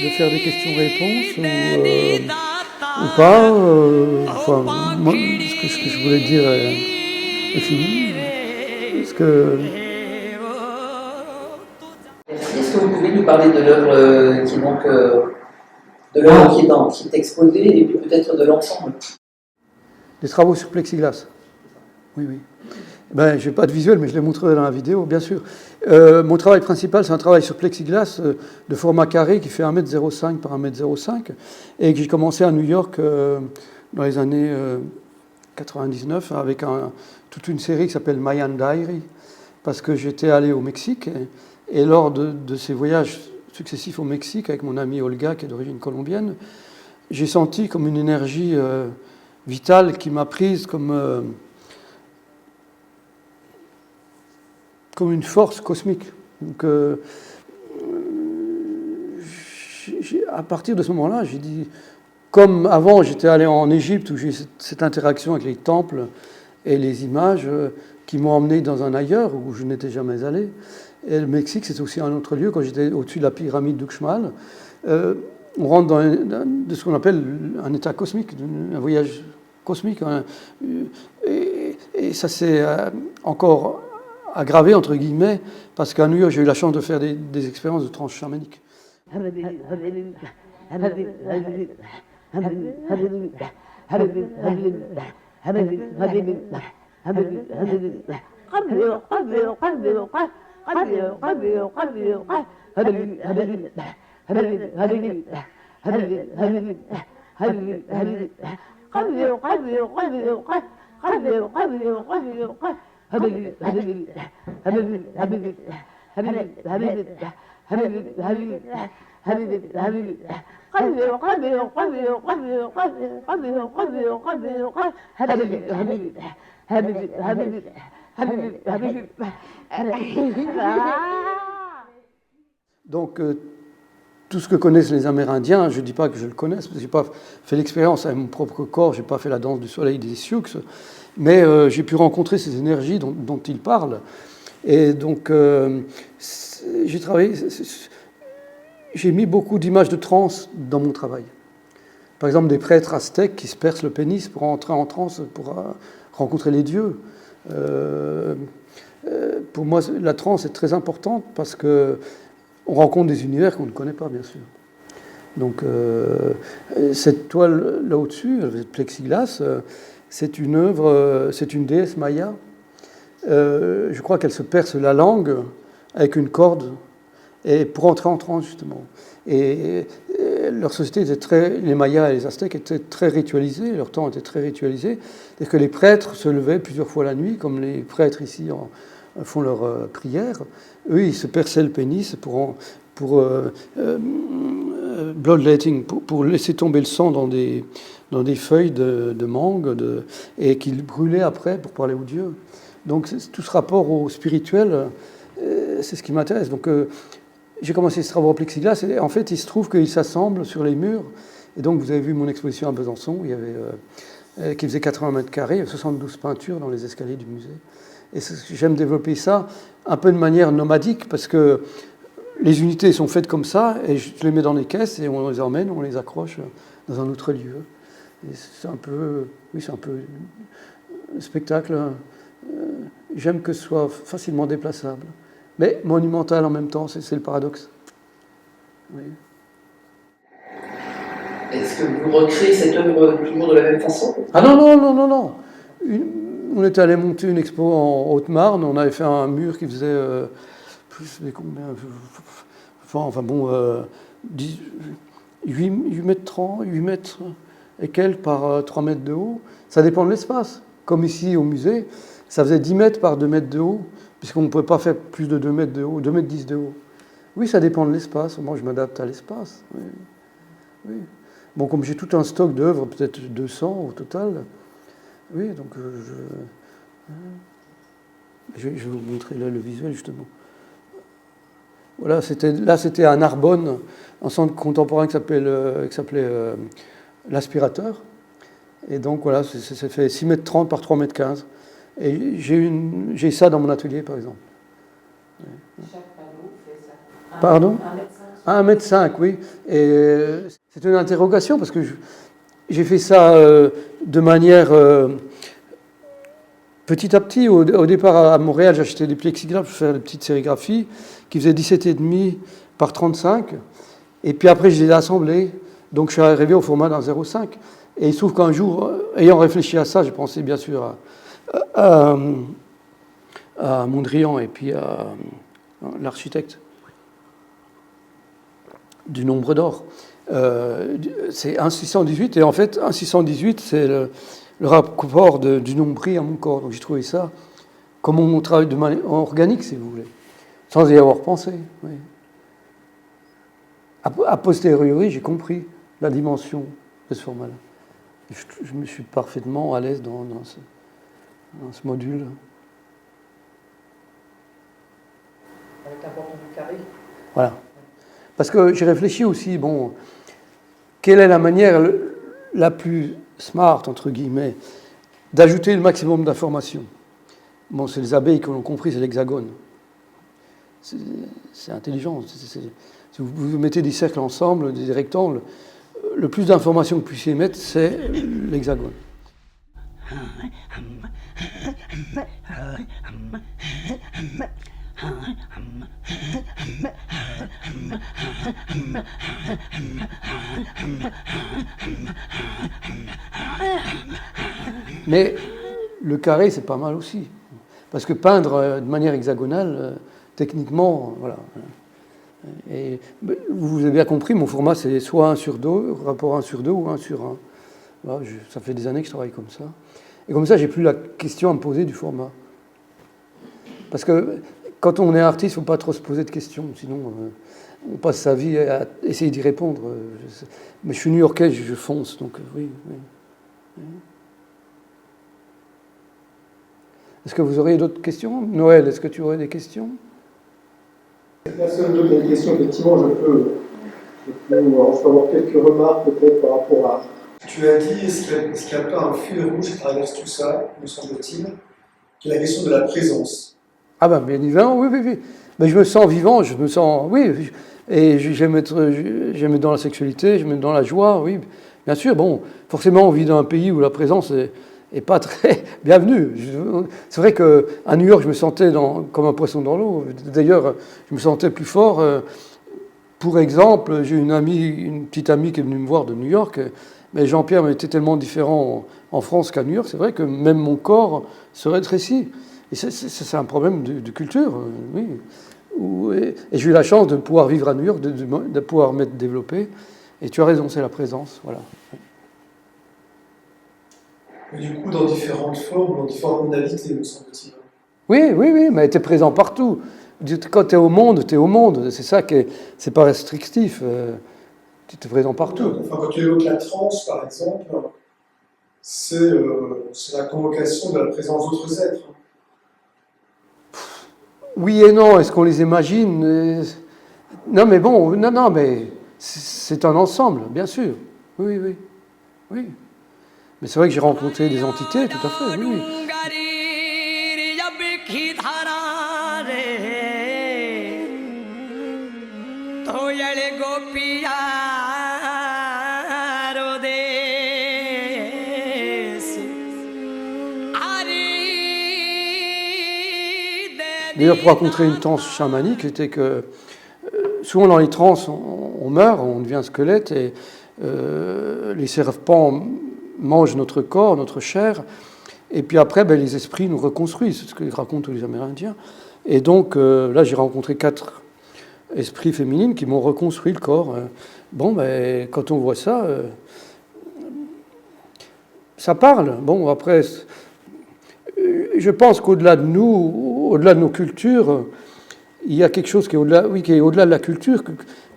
de faire des questions-réponses ou pas. Enfin, moi, ce que je voulais dire est fini. Est-ce que vous pouvez nous parler de l'œuvre qui est donc de l'œuvre qui est exposée et puis peut-être de l'ensemble? des travaux sur plexiglas? Oui, oui. Ben, je n'ai pas de visuel, mais je l'ai montré dans la vidéo, bien sûr. Mon travail principal, c'est un travail sur plexiglas de format carré qui fait 1,05 m par 1,05 m et que j'ai commencé à New York dans les années 99 avec toute une série qui s'appelle Mayan Diary, parce que j'étais allé au Mexique et lors de ces voyages successifs au Mexique avec mon amie Olga, qui est d'origine colombienne, j'ai senti comme une énergie vitale qui m'a prise comme une force cosmique. Donc, à partir de ce moment-là, j'ai dit, comme avant j'étais allé en Égypte où j'ai eu cette interaction avec les temples et les images qui m'ont emmené dans un ailleurs où je n'étais jamais allé. Et le Mexique, c'est aussi un autre lieu. Quand j'étais au-dessus de la pyramide d'Uxmal, on rentre dans de ce qu'on appelle un état cosmique, un voyage cosmique. Et ça s'est encore aggravé, entre guillemets, parce qu'à New York, j'ai eu la chance de faire des expériences de transe chamanique. Donc, tout ce que connaissent les Amérindiens, je ne dis pas que je le connaisse, parce que je n'ai pas fait l'expérience avec mon propre corps, je n'ai pas fait la danse du soleil des Sioux, mais j'ai pu rencontrer ces énergies dont ils parlent. Et donc, j'ai travaillé, j'ai mis beaucoup d'images de transe dans mon travail. Par exemple, des prêtres aztèques qui se percent le pénis pour entrer en transe, pour rencontrer les dieux. Pour moi, la transe est très importante parce que on rencontre des univers qu'on ne connaît pas, bien sûr. Donc, cette toile là au-dessus, cette plexiglas, c'est une œuvre, c'est une déesse maya. Je crois qu'elle se perce la langue avec une corde et pour entrer en transe, justement. Et leur société était les Mayas et les Aztèques étaient très ritualisés, leur temps était très ritualisé. C'est-à-dire que les prêtres se levaient plusieurs fois la nuit, comme les prêtres ici font leur prière. Eux, ils se perçaient le pénis pour bloodletting, pour laisser tomber le sang dans des feuilles de mangue et qu'ils brûlaient après pour parler aux dieux. Donc tout ce rapport au spirituel, c'est ce qui m'intéresse. Donc j'ai commencé ce travail en plexiglas et en fait il se trouve qu'ils s'assemblent sur les murs. Et donc vous avez vu mon exposition à Besançon, il y avait, qui faisait 80 mètres carrés, il y avait 72 peintures dans les escaliers du musée. Et j'aime développer ça un peu de manière nomadique parce que les unités sont faites comme ça et je les mets dans des caisses et on les emmène, on les accroche dans un autre lieu. Et c'est un peu un spectacle. J'aime que ce soit facilement déplaçable, mais monumental en même temps, c'est le paradoxe. Oui. Est-ce que vous recréez cette œuvre toujours de la même façon? Ah non. On était allé monter une expo en Haute-Marne, on avait fait un mur qui faisait, je sais combien, enfin bon, 8 mètres 30, 8 mètres et quelques par 3 mètres de haut. Ça dépend de l'espace. Comme ici au musée, ça faisait 10 mètres par 2 mètres de haut, puisqu'on ne pouvait pas faire plus de 2 mètres de haut, 2 mètres 10 de haut. Oui, ça dépend de l'espace. Moi, je m'adapte à l'espace. Oui. Bon, comme j'ai tout un stock d'œuvres, peut-être 200 au total, oui, donc je vais vous montrer là le visuel, justement. Voilà, c'était à Narbonne, un centre contemporain qui s'appelait l'Aspirateur. Et donc, voilà, ça fait 6 mètres 30 par 3 mètres 15. Et j'ai ça dans mon atelier, par exemple. Chaque panneau fait ça. Pardon ? 1,5 m À 1,5 m, oui. Et c'est une interrogation parce que j'ai fait ça de manière petit à petit. Au départ, à Montréal, j'achetais des plexiglas pour faire des petites sérigraphies qui faisaient 17,5 par 35. Et puis après, je les ai assemblées. Donc je suis arrivé au format d'un 0,5. Et il se trouve qu'un jour, ayant réfléchi à ça, j'ai pensé bien sûr à Mondrian et puis à l'architecte du nombre d'or. C'est 1,618 et en fait 1,618 c'est le rapport du nombril à mon corps. Donc j'ai trouvé ça comme mon travail de manière organique, si vous voulez, sans y avoir pensé. Oui. A posteriori, j'ai compris la dimension de ce format-là. Je me suis parfaitement à l'aise dans ce module. Avec l'importance du carré. Voilà. Parce que j'ai réfléchi aussi, bon, quelle est la manière la plus smart, entre guillemets, d'ajouter le maximum d'informations. Bon, c'est les abeilles qui l'ont compris, c'est l'hexagone. C'est intelligent. Si vous mettez des cercles ensemble, des rectangles, le plus d'informations que vous puissiez mettre, c'est l'hexagone. Mais le carré, c'est pas mal aussi. Parce que peindre de manière hexagonale, techniquement, voilà. Et vous avez bien compris, mon format, c'est soit 1/2, rapport 1/2 ou 1/1. Voilà, ça fait des années que je travaille comme ça. Et comme ça, j'ai plus la question à me poser du format. Parce que quand on est artiste, il ne faut pas trop se poser de questions, sinon on passe sa vie à essayer d'y répondre. Mais je suis new-yorkais, je fonce, donc oui. Est-ce que vous auriez d'autres questions? Noël, est-ce que tu aurais des questions? Personne d'autre a des questions, effectivement, je peux avoir quelques remarques peut-être par rapport à... Tu as dit, est-ce qu'il n'y a pas un fil rouge qui traverse tout ça, me semble-t-il, qui est la question de la présence? Ah ben, bien évidemment, oui. Mais je me sens vivant, je me sens... Oui, et j'aime être dans la sexualité, j'aime être dans la joie, oui. Bien sûr, bon, forcément, on vit dans un pays où la présence est pas très bienvenue. C'est vrai qu'à New York, je me sentais comme un poisson dans l'eau. D'ailleurs, je me sentais plus fort. Pour exemple, j'ai une petite amie qui est venue me voir de New York, mais Jean-Pierre était tellement différent en France qu'à New York, c'est vrai que même mon corps se rétrécit. Et c'est un problème de culture, oui. Et j'ai eu la chance de pouvoir vivre à New York, de pouvoir m'être développé. Et tu as raison, c'est la présence, voilà. Et du coup, dans différentes formes, dans différentes modalités, me semble-t-il. Oui, mais tu es présent partout. Quand tu es au monde, tu es au monde. C'est ça qui c'est pas restrictif. Tu es présent partout. Enfin, quand tu évoques la transe, par exemple, c'est la convocation de la présence d'autres êtres. Oui et non, est-ce qu'on les imagine? Non, mais bon, non, mais c'est un ensemble, bien sûr. Oui. Mais c'est vrai que j'ai rencontré des entités, tout à fait, oui. D'ailleurs, pour rencontrer une transe chamanique, c'était que souvent dans les transes, on meurt, on devient squelette, et les serpents mangent notre corps, notre chair, et puis après, les esprits nous reconstruisent, c'est ce que racontent les Amérindiens. Et donc, là, j'ai rencontré 4 esprits féminines qui m'ont reconstruit le corps. Quand on voit ça, ça parle. Bon, après, je pense qu'au-delà de nous, au-delà de nos cultures, il y a quelque chose qui est au-delà de la culture.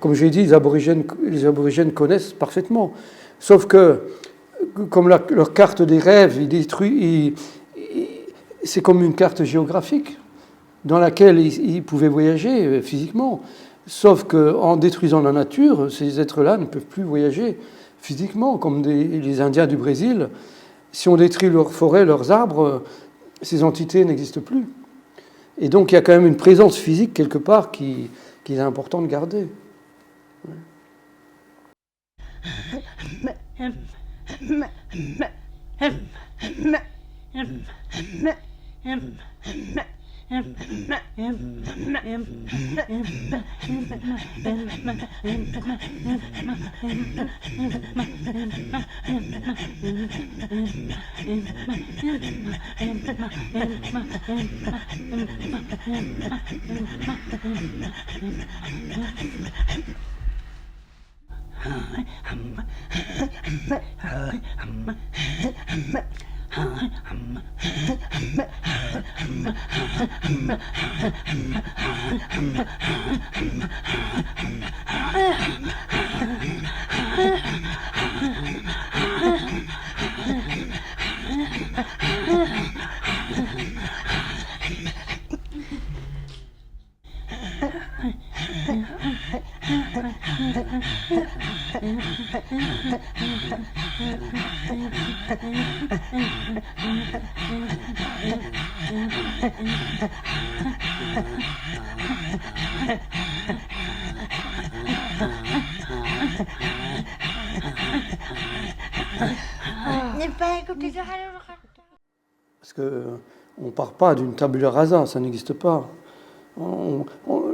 Comme j'ai dit, les aborigènes connaissent parfaitement. Sauf que, comme leur carte des rêves, c'est comme une carte géographique dans laquelle ils pouvaient voyager physiquement. Sauf qu'en détruisant la nature, ces êtres-là ne peuvent plus voyager physiquement, comme les Indiens du Brésil. Si on détruit leurs forêts, leurs arbres, ces entités n'existent plus. Et donc il y a quand même une présence physique quelque part qui est important de garder. Parce qu'on ne part pas d'une tabula rasa, ça n'existe pas.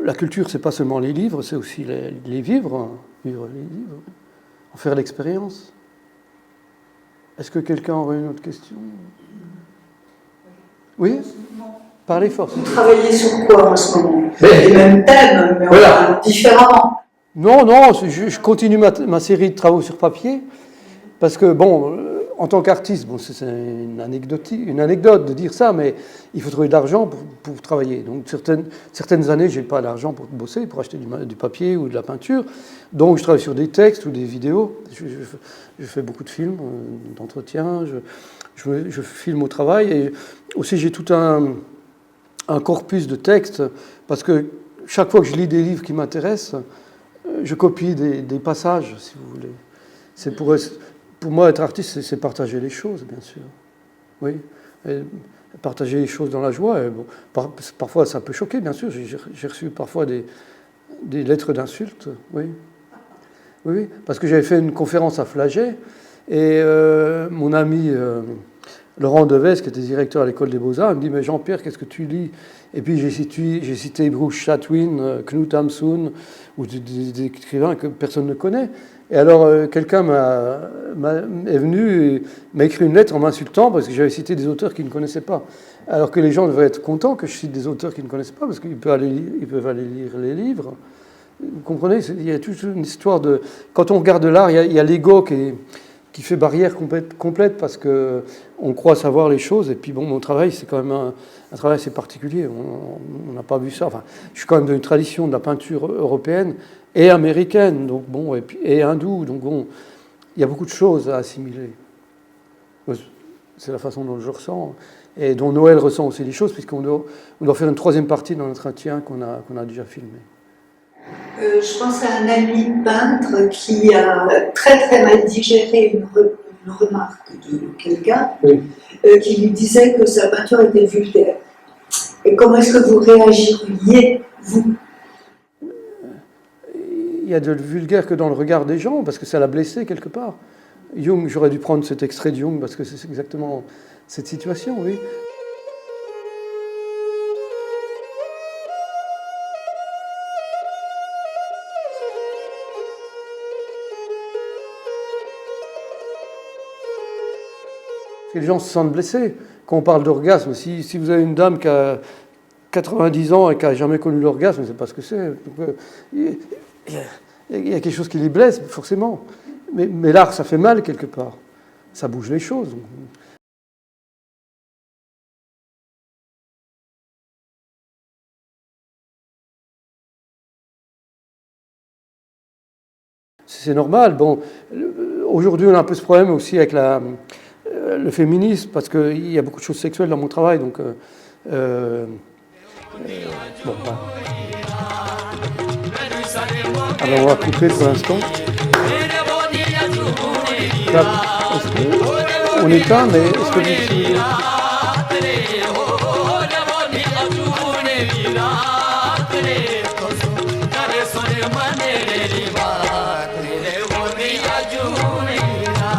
La culture, c'est pas seulement les livres, c'est aussi les vivre, vivre les livres, en faire l'expérience. Est-ce que quelqu'un aurait une autre question? Oui? Parlez fort. Vous travaillez sur quoi en ce moment? Les mêmes thèmes, mais voilà. Différemment. Non, je continue ma série de travaux sur papier, parce que, bon, en tant qu'artiste, bon, c'est une anecdote de dire ça, mais il faut trouver de l'argent pour travailler. Donc, certaines années, je n'ai pas d'argent pour bosser, pour acheter du papier ou de la peinture. Donc, je travaille sur des textes ou des vidéos. Je fais beaucoup de films, d'entretiens. Je filme au travail. Et aussi, j'ai tout un corpus de textes, parce que chaque fois que je lis des livres qui m'intéressent, je copie des passages, si vous voulez. C'est pour moi, être artiste, c'est partager les choses, bien sûr. Oui, et partager les choses dans la joie. Et bon, parfois, ça peut choquer, bien sûr. J'ai reçu parfois des lettres d'insultes, oui. Oui, parce que j'avais fait une conférence à Flagey, et mon ami Laurent Deves, qui était directeur à l'École des Beaux-Arts, me dit « Mais Jean-Pierre, qu'est-ce que tu lis ?» Et puis j'ai cité Bruce Chatwin, Knut Hamsun, ou des écrivains que personne ne connaît. Et alors, quelqu'un est venu et m'a écrit une lettre en m'insultant parce que j'avais cité des auteurs qu'ils ne connaissaient pas. Alors que les gens devraient être contents que je cite des auteurs qu'ils ne connaissent pas, parce qu'ils peuvent aller lire les livres. Vous comprenez? Il y a toute une histoire de... Quand on regarde l'art, il y a l'ego qui fait barrière complète parce qu'on croit savoir les choses. Et puis, bon, mon travail, c'est quand même un travail assez particulier. On n'a pas vu ça. Enfin, je suis quand même d'une tradition de la peinture européenne et américaine, donc bon, et hindoue, donc bon, il y a beaucoup de choses à assimiler. C'est la façon dont je ressens, et dont Noël ressent aussi les choses, puisqu'on doit faire une troisième partie dans notre entretien qu'on a déjà filmé. Je pense à un ami peintre qui a très très mal digéré une remarque de quelqu'un, oui, qui lui disait que sa peinture était vulgaire. Et comment est-ce que vous réagiriez, vous? Il y a de vulgaire que dans le regard des gens, parce que ça l'a blessé quelque part. Jung, j'aurais dû prendre cet extrait de Jung, parce que c'est exactement cette situation, oui. Et les gens se sentent blessés. Quand on parle d'orgasme, si vous avez une dame qui a 90 ans et qui n'a jamais connu l'orgasme, je ne sais pas ce que c'est. Il y a quelque chose qui les blesse, forcément. Mais l'art, ça fait mal quelque part. Ça bouge les choses. C'est normal. Bon, aujourd'hui, on a un peu ce problème aussi avec le féminisme, parce qu'il y a beaucoup de choses sexuelles dans mon travail. Donc, bon, voilà. Alors, on va couper pour l'instant. On éteint, mais est-ce que vous... जूनेरा